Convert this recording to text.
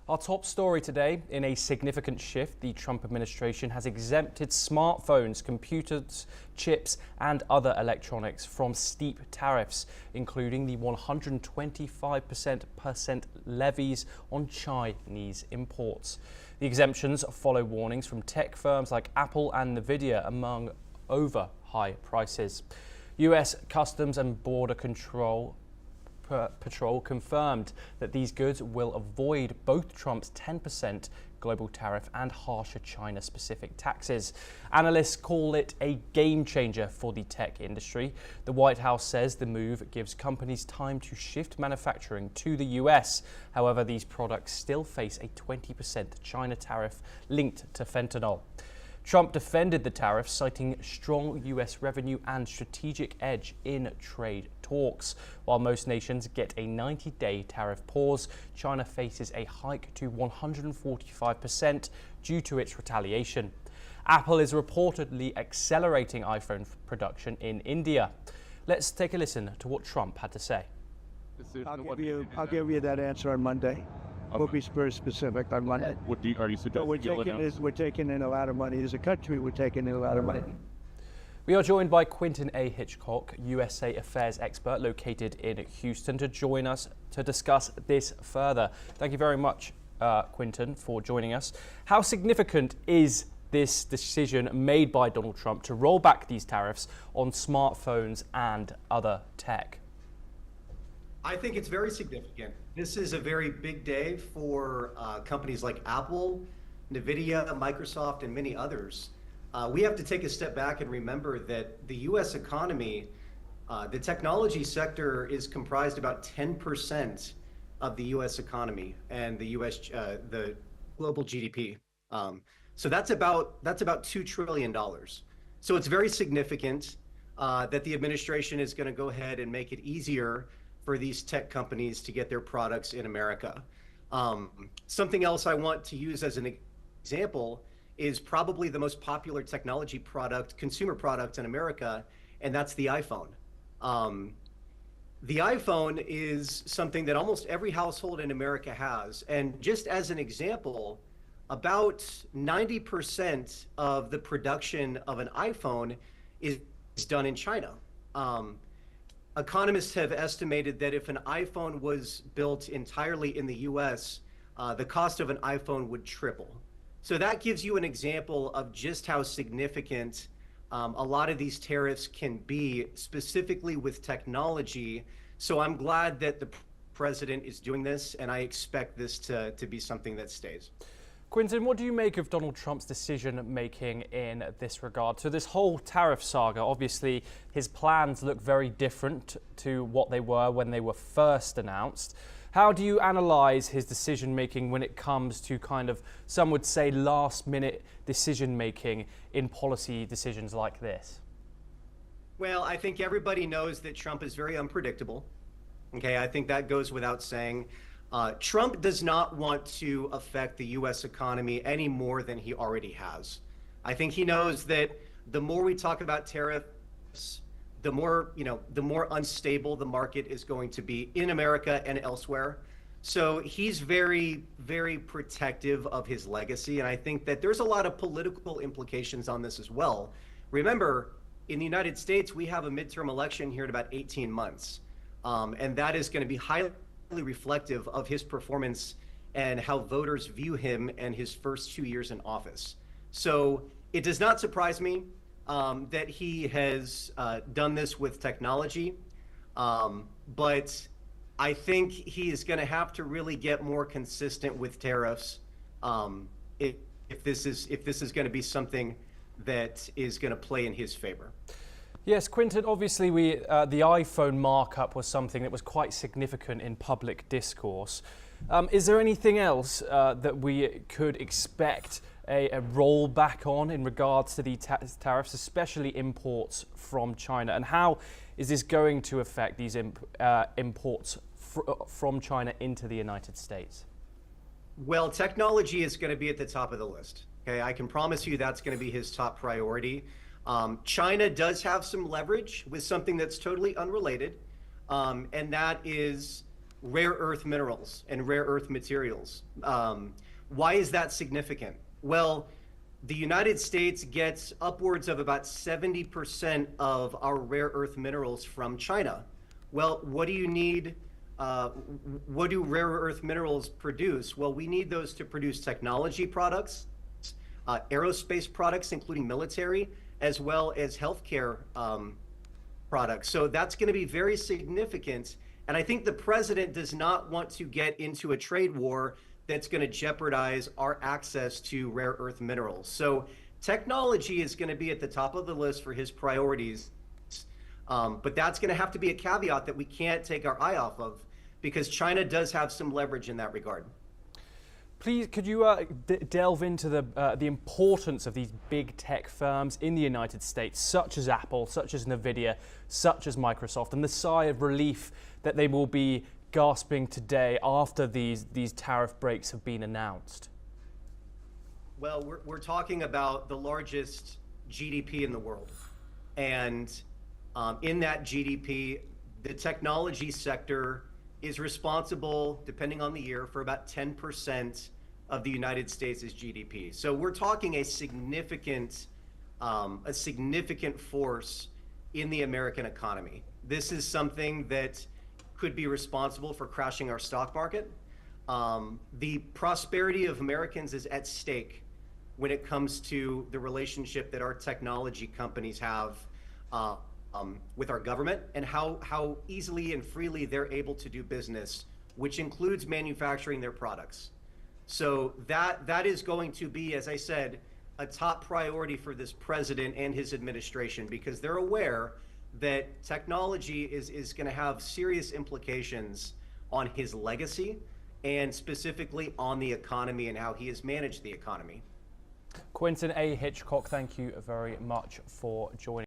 Our top story today, in a significant shift, the Trump administration has exempted smartphones, computers, chips and other electronics from steep tariffs, including the 125% levies on Chinese imports. The exemptions follow warnings from tech firms like Apple and Nvidia among over high prices. US Customs and Border Patrol confirmed that these goods will avoid both Trump's 10% global tariff and harsher China-specific taxes. Analysts call it a game changer for the tech industry. The White House says the move gives companies time to shift manufacturing to the US. However, these products still face a 20% China tariff linked to fentanyl. Trump defended the tariffs, citing strong US revenue and strategic edge in trade talks. While most nations get a 90-day tariff pause, China faces a hike to 145% due to its retaliation. Apple is reportedly accelerating iPhone production in India. Let's take a listen to what Trump had to say. I'll give you that answer on Monday. We'll be very specific on Monday. Are you suggesting we're taking in a lot of money. As a country, we're taking in a lot of money. We are joined by Quinton A. Hitchcock, USA Affairs expert located in Houston, to join us to discuss this further. Thank you very much, Quinton, for joining us. How significant is this decision made by Donald Trump to roll back these tariffs on smartphones and other tech? I think it's very significant. This is a very big day for companies like Apple, Nvidia, Microsoft, and many others. We have to take a step back and remember that the U.S. economy, the technology sector, is comprised about 10% of the U.S. economy and the global GDP. So that's about $2 trillion. So it's very significant that the administration is going to go ahead and make it easier for these tech companies to get their products in America. Something else I want to use as an example is probably the most popular technology product, consumer product in America, and that's the iPhone. The iPhone is something that almost every household in America has. And just as an example, about 90% of the production of an iPhone is done in China. Economists have estimated that if an iPhone was built entirely in the US, the cost of an iPhone would triple. So that gives you an example of just how significant a lot of these tariffs can be, specifically with technology. So I'm glad that the president is doing this, and I expect this to be something that stays. Quinton, what do you make of Donald Trump's decision-making in this regard? So this whole tariff saga, obviously his plans look very different to what they were when they were first announced. How do you analyze his decision-making when it comes to kind of, some would say, last-minute decision-making in policy decisions like this? Well, I think everybody knows that Trump is very unpredictable. Okay, I think that goes without saying. Trump does not want to affect the U.S. economy any more than he already has. I think he knows that the more we talk about tariffs, the more unstable the market is going to be in America and elsewhere. So he's very, very protective of his legacy. And I think that there's a lot of political implications on this as well. Remember, in the United States, we have a midterm election here in about 18 months. And that is going to be highly reflective of his performance and how voters view him and his first 2 years in office. So it does not surprise me that he has done this with technology, but I think he is going to have to really get more consistent with tariffs if this is going to be something that is going to play in his favor. Yes, Quinton, obviously the iPhone markup was something that was quite significant in public discourse. Is there anything else that we could expect a rollback on in regards to the tariffs, especially imports from China? And how is this going to affect these imports from China into the United States? Well, technology is going to be at the top of the list. Okay, I can promise you that's going to be his top priority. China does have some leverage with something that's totally unrelated, and that is rare earth minerals and rare earth materials. Why is that significant? Well, the United States gets upwards of about 70% of our rare earth minerals from China. Well, what do you need? What do rare earth minerals produce? Well, we need those to produce technology products, aerospace products, including military, as well as healthcare products. So that's going to be very significant. And I think the president does not want to get into a trade war that's going to jeopardize our access to rare earth minerals. So technology is going to be at the top of the list for his priorities. But that's going to have to be a caveat that we can't take our eye off of, because China does have some leverage in that regard. Please, could you delve into the importance of these big tech firms in the United States, such as Apple, such as Nvidia, such as Microsoft, and the sigh of relief that they will be gasping today after these tariff breaks have been announced? Well, we're talking about the largest GDP in the world. And in that GDP, the technology sector is responsible, depending on the year, for about 10% of the United States' GDP. So we're talking a significant force in the American economy. This is something that could be responsible for crashing our stock market. The prosperity of Americans is at stake when it comes to the relationship that our technology companies have with our government, and how easily and freely they're able to do business, which includes manufacturing their products. So that is going to be, as I said, a top priority for this president and his administration, because they're aware that technology is going to have serious implications on his legacy, and specifically on the economy and how he has managed the economy. Quentin A. Hitchcock, thank you very much for joining.